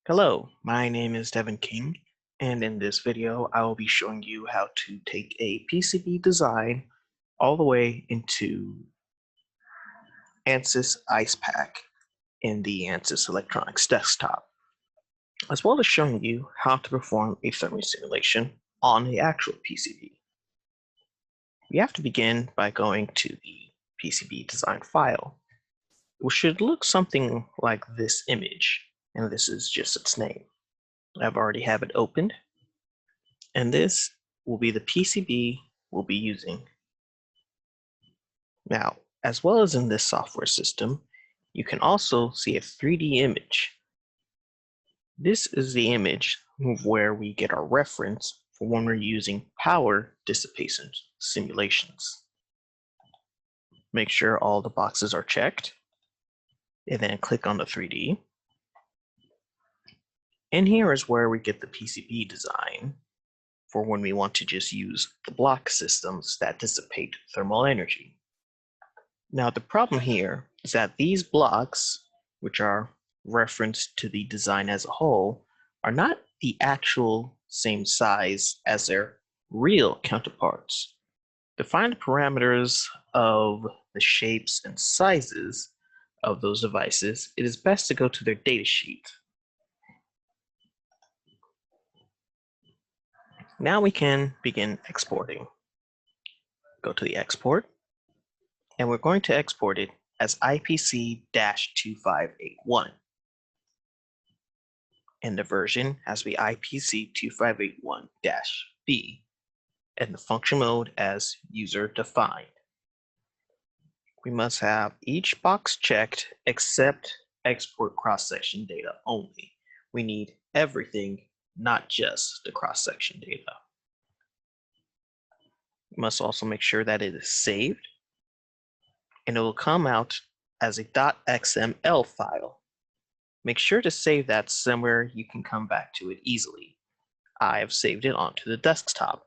Hello, my name is Devin King, and in this video I will be showing you how to take a PCB design all the way into ANSYS Icepak in the ANSYS Electronics desktop, as well as showing you how to perform a thermal simulation on the actual PCB. We have to begin by going to the PCB design file, which should look something like this image, and this is just its name. I've already have it opened, and this will be the PCB we'll be using. Now, as well as in this software system, you can also see a 3D image. This is the image where we get our reference for when we're using power dissipation simulations. Make sure all the boxes are checked, and then click on the 3D. And here is where we get the PCB design for when we want to just use the block systems that dissipate thermal energy. Now, the problem here is that these blocks, which are referenced to the design as a whole, are not the actual same size as their real counterparts. To find the parameters of the shapes and sizes of those devices, it is best to go to their datasheet. Now we can begin exporting. Go to the export, and we're going to export it as IPC-2581. And the version has to be IPC-2581-B, and the function mode as user-defined. We must have each box checked except export cross-section data only. We need everything, not just the cross-section data. We must also make sure that it is saved, and it will come out as a .xml file. Make sure to save that somewhere you can come back to it easily. I have saved it onto the desktop.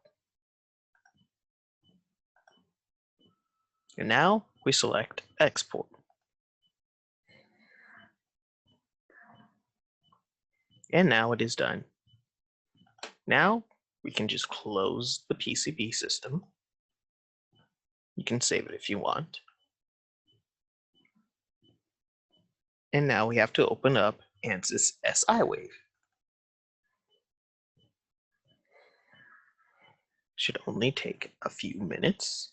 And now we select Export. And now it is done. Now we can just close the PCB system. You can save it if you want. And now we have to open up ANSYS SI-Wave. Should only take a few minutes,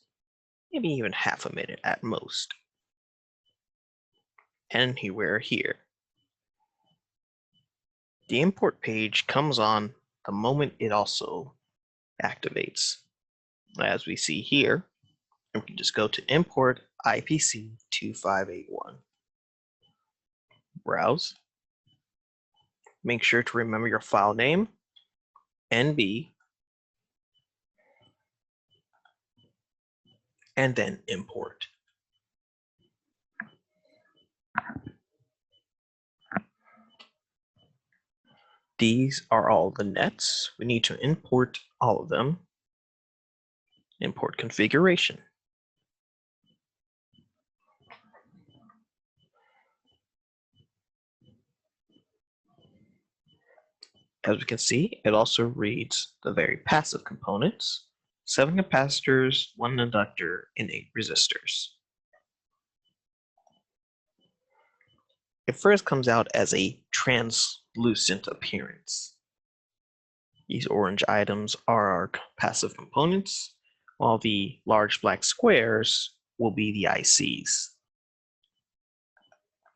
maybe even half a minute at most. And here we're here. The import page comes on the moment it also activates. As we see here, we can just go to import IPC-2581. Browse. Make sure to remember your file name, NB, and then import. These are all the nets. We need to import all of them. Import configuration. As we can see, it also reads the very passive components, 7 capacitors, 1 inductor, and 8 resistors. It first comes out as a translucent appearance. These orange items are our passive components, while the large black squares will be the ICs.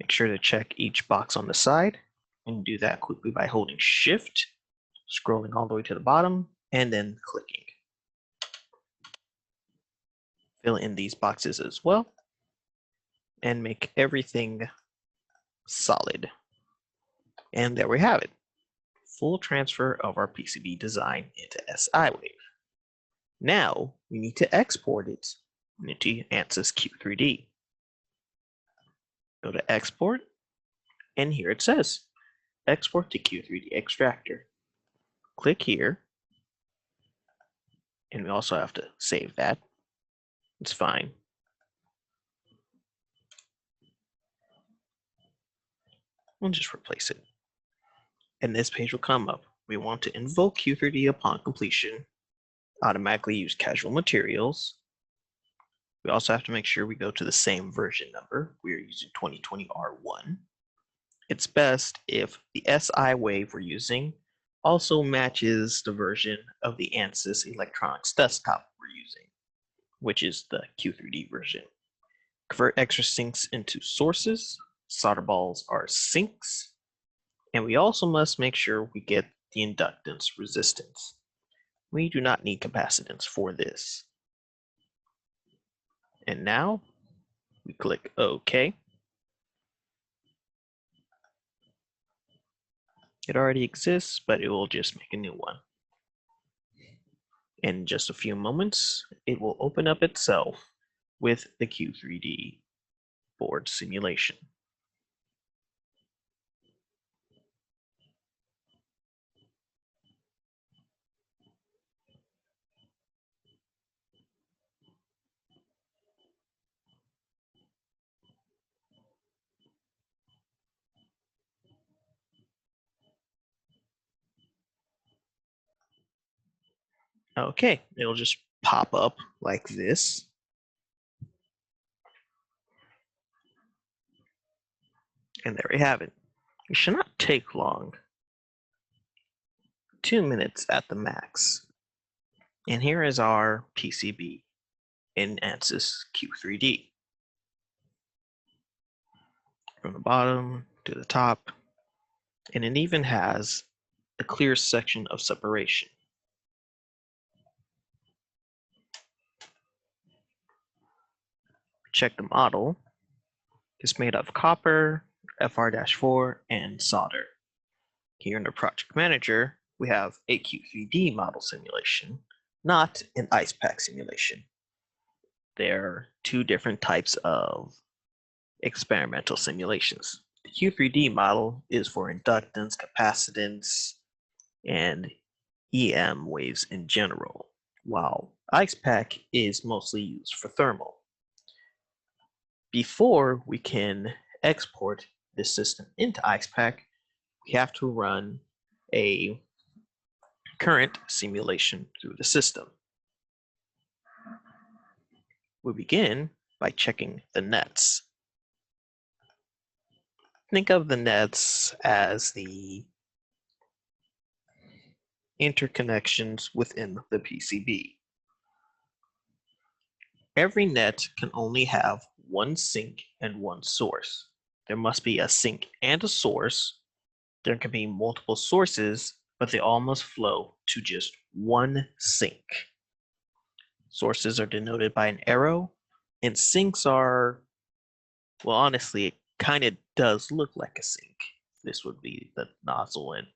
Make sure to check each box on the side, and do that quickly by holding Shift, scrolling all the way to the bottom, and then clicking. Fill in these boxes as well, and make everything solid. And there we have it. Full transfer of our PCB design into SI-Wave. Now we need to export it into ANSYS Q3D. Go to Export, and here it says, Export to Q3D Extractor. Click here, and we also have to save that. It's fine. We'll just replace it. and this page will come up. We want to invoke Q3D upon completion, automatically use casual materials. We also have to make sure we go to the same version number. We are using 2020 R1. It's best if the SI wave we're using also matches the version of the ANSYS electronics desktop we're using, which is the Q3D version. Convert extra sinks into sources. Solder balls are sinks. And we also must make sure we get the inductance resistance. We do not need capacitance for this. And now we click OK. It already exists, but it will just make a new one. In just a few moments, it will open up itself with the Q3D board simulation. Okay, it'll just pop up like this. And there we have it. It should not take long. 2 minutes at the max. And here is our PCB in ANSYS Q3D. From the bottom to the top. And it even has a clear section of separation. Check the model. It's made of copper, FR-4, and solder. Here in the project manager, we have a Q3D model simulation, not an Icepak simulation. There are two different types of experimental simulations. The Q3D model is for inductance, capacitance, and EM waves in general, while Icepak is mostly used for thermal. Before we can export this system into Icepak, we have to run a current simulation through the system. We begin by checking the nets. Think of the nets as the interconnections within the PCB. Every net can only have one sink and one source. There must be a sink and a source. There can be multiple sources, but they all must flow to just one sink. Sources are denoted by an arrow, and sinks are, well, honestly, it kind of does look like a sink. This would be the nozzle, and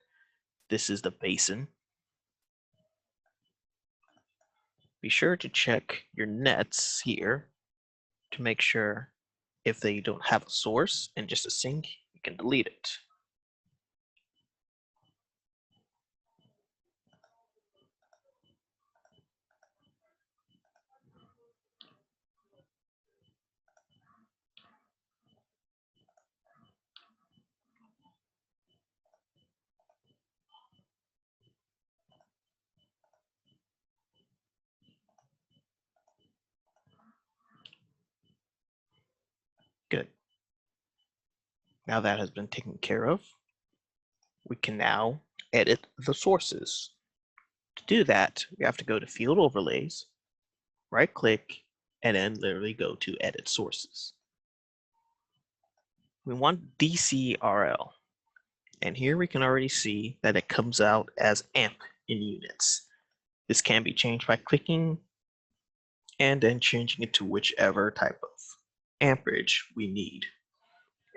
this is the basin. Be sure to check your nets here to make sure if they don't have a source and just a sink, you can delete it. Good. Now that has been taken care of, we can now edit the sources. To do that, we have to go to Field Overlays, right-click, and then literally go to Edit Sources. We want DCRL, and here we can already see that it comes out as amp in units. This can be changed by clicking and then changing it to whichever type of amperage we need.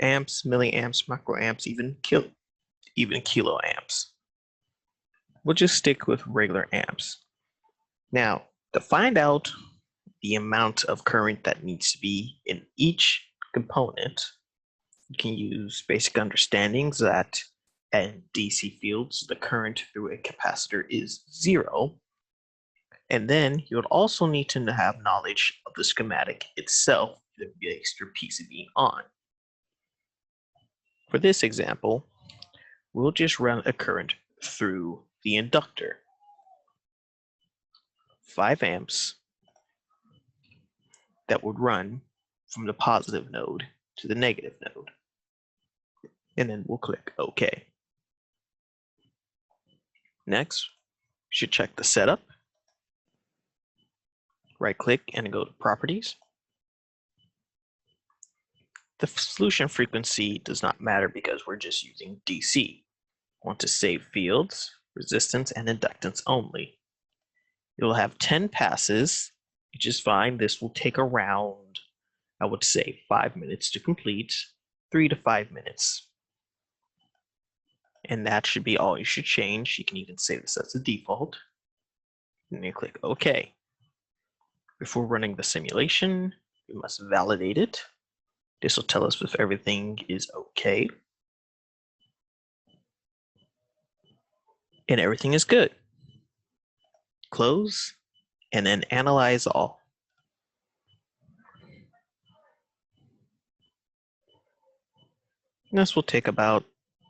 Amps, milliamps, microamps, even kiloamps. We'll just stick with regular amps. Now, to find out the amount of current that needs to be in each component, you can use basic understandings that in DC fields, the current through a capacitor is 0. And then you would also need to have knowledge of the schematic itself that makes your PCB on. For this example, we'll just run a current through the inductor. 5 amps that would run from the positive node to the negative node. And then we'll click OK. Next, we should check the setup. Right-click and go to Properties. The solution frequency does not matter because we're just using DC. Want to save fields, resistance, and inductance only. You'll have 10 passes, which is fine. This will take around, I would say, 5 minutes to complete, 3 to 5 minutes. And that should be all you should change. You can even save this as a default. And you click OK. Before running the simulation, we must validate it. This will tell us if everything is okay. And everything is good. Close, and then analyze all. And this will take about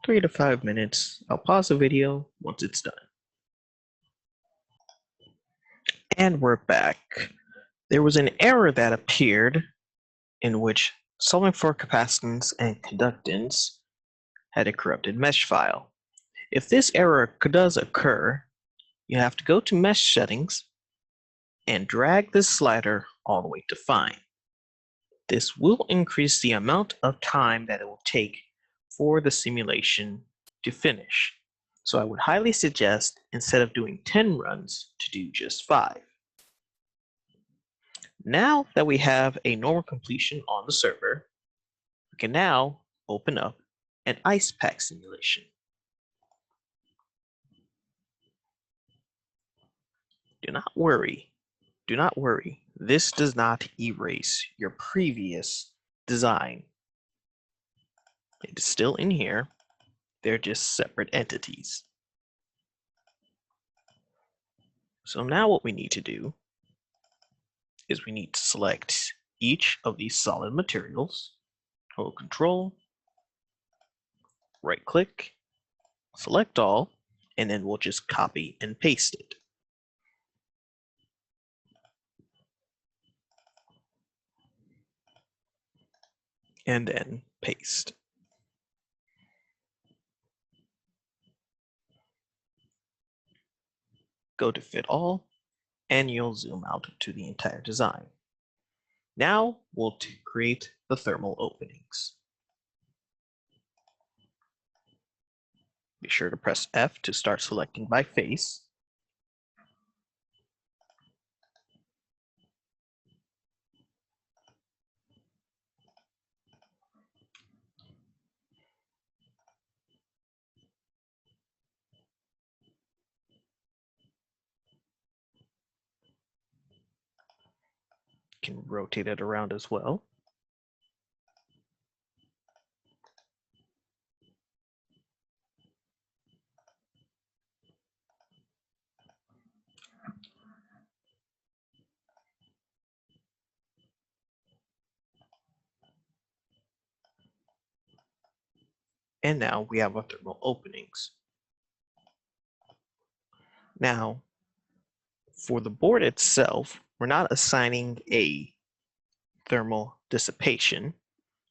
3 to 5 minutes. I'll pause the video once it's done. And we're back. There was an error that appeared in which solving for capacitance and conductance had a corrupted mesh file. If this error does occur, you have to go to mesh settings and drag this slider all the way to fine. This will increase the amount of time that it will take for the simulation to finish. So I would highly suggest, instead of doing 10 runs, to do just 5. Now that we have a normal completion on the server, we can now open up an Icepak simulation. Do not worry. Do not worry. This does not erase your previous design. It is still in here. They're just separate entities. So now what we need to do is we need to select each of these solid materials, hold Control, right-click, select all, and then we'll just copy and paste it. And then paste. Go to Fit All, and you'll zoom out to the entire design. Now we'll create the thermal openings. Be sure to press F to start selecting by face. You can rotate it around as well. And now we have our thermal openings. Now, for the board itself, we're not assigning a thermal dissipation.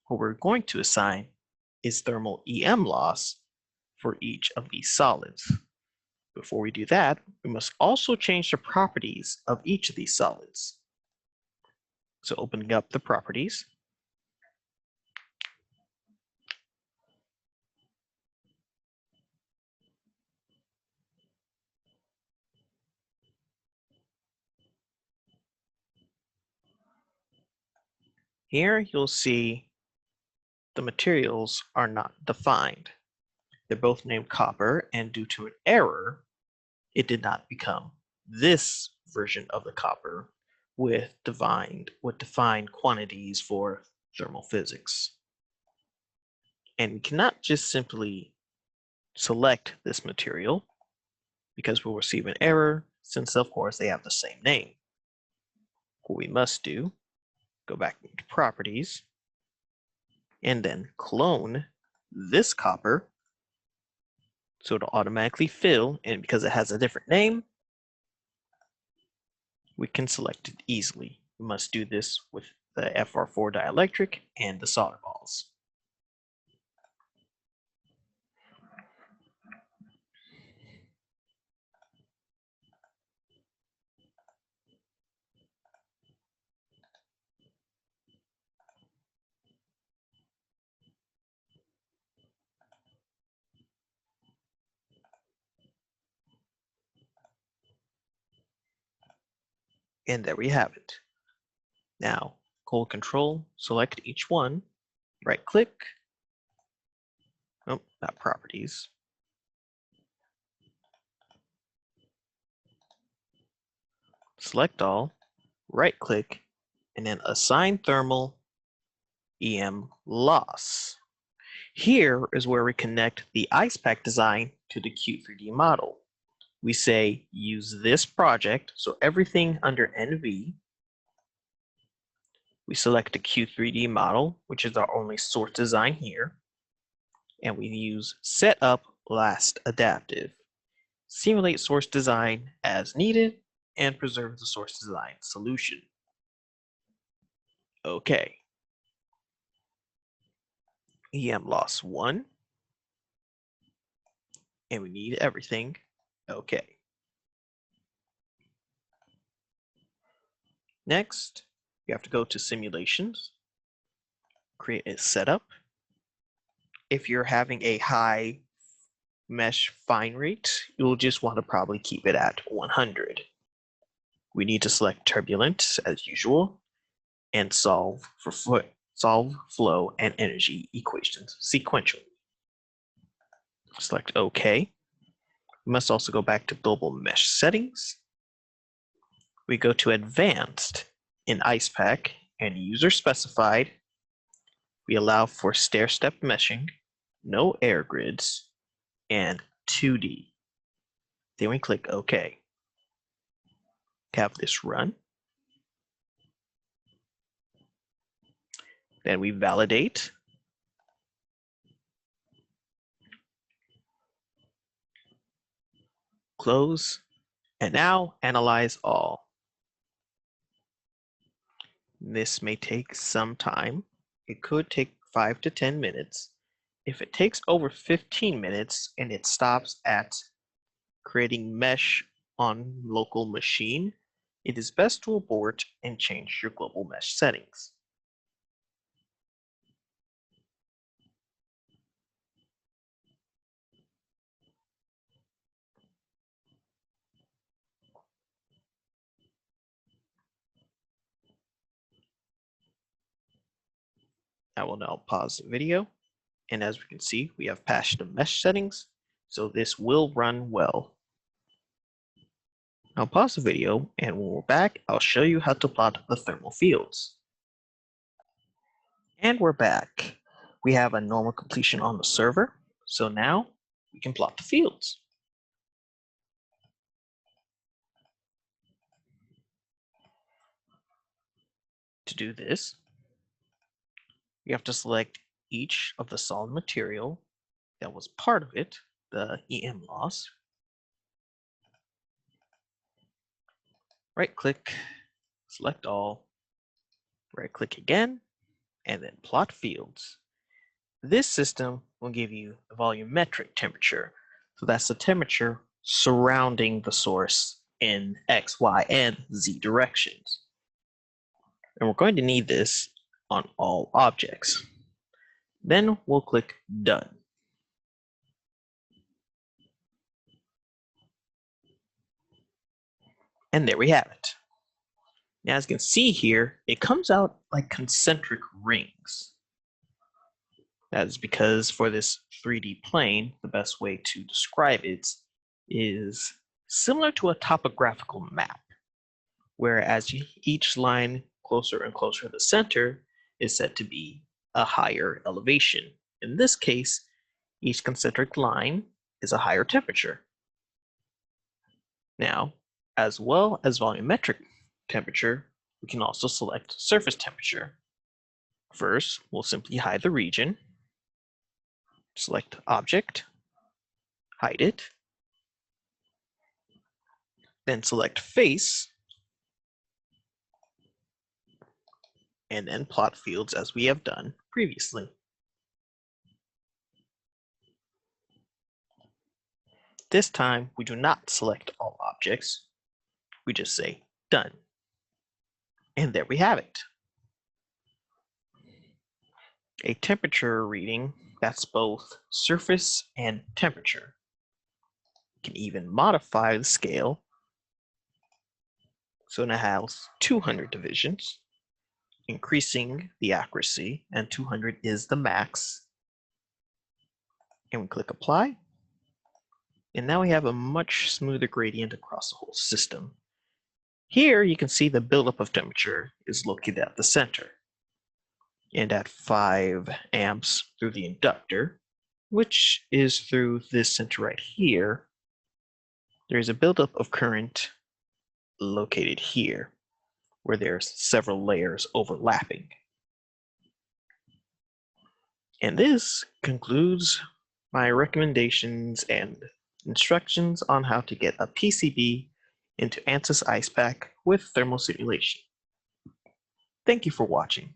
What we're going to assign is thermal EM loss for each of these solids. Before we do that, we must also change the properties of each of these solids. So opening up the properties, here you'll see the materials are not defined. They're both named copper, and due to an error, it did not become this version of the copper with defined quantities for thermal physics. And we cannot just simply select this material because we'll receive an error since of course they have the same name. What we must do, go back into properties and then clone this copper So it'll automatically fill, and because it has a different name, we can select it easily. We must do this with the FR4 dielectric and the solder balls. And there we have it. Now, cold control, select each one, right click, oh, not properties, select all, right click, and then assign thermal EM loss. Here is where we connect the Icepak design to the Q3D model. We say use this project, so everything under NV. We select the Q3D model, which is our only source design here, and we use setup last adaptive. Simulate source design as needed and preserve the source design solution. Okay. EM loss 1, and we need everything. Okay. Next, you have to go to simulations, create a setup. If you're having a high mesh fine rate, you'll just want to probably keep it at 100. We need to select turbulent as usual and solve flow and energy equations sequentially. Select OK. We must also go back to global mesh settings. We go to advanced in Icepak and user specified. We allow for stair-step meshing, no air grids, and 2D. Then we click OK. Have this run. Then we validate. Close, and now analyze all. This may take some time. It could take 5 to 10 minutes. If it takes over 15 minutes and it stops at creating mesh on local machine, it is best to abort and change your global mesh settings. I will now pause the video, and as we can see, we have patched the mesh settings, so this will run well. I'll pause the video, and when we're back, I'll show you how to plot the thermal fields. And we're back. We have a normal completion on the server, so now we can plot the fields. To do this, you have to select each of the solid material that was part of it, the EM loss. Right click, select all, right click again, and then plot fields. This system will give you the volumetric temperature. So that's the temperature surrounding the source in X, Y, and Z directions. And we're going to need this on all objects. Then we'll click Done. And there we have it. Now, as you can see here, it comes out like concentric rings. That is because for this 3D plane, the best way to describe it is similar to a topographical map, whereas each line closer and closer to the center is said to be a higher elevation. In this case, each concentric line is a higher temperature. Now, as well as volumetric temperature, we can also select surface temperature. First, we'll simply hide the region, select Object, hide it, then select face, and then plot fields as we have done previously. This time, we do not select all objects. We just say done. And there we have it. A temperature reading that's both surface and temperature. You can even modify the scale so it has 200 divisions, increasing the accuracy, and 200 is the max. And we click apply. And now we have a much smoother gradient across the whole system. Here you can see the buildup of temperature is located at the center. And at 5 amps through the inductor, which is through this center right here, there's a buildup of current located here, where there's several layers overlapping. And this concludes my recommendations and instructions on how to get a PCB into ANSYS Icepak with thermal simulation. Thank you for watching.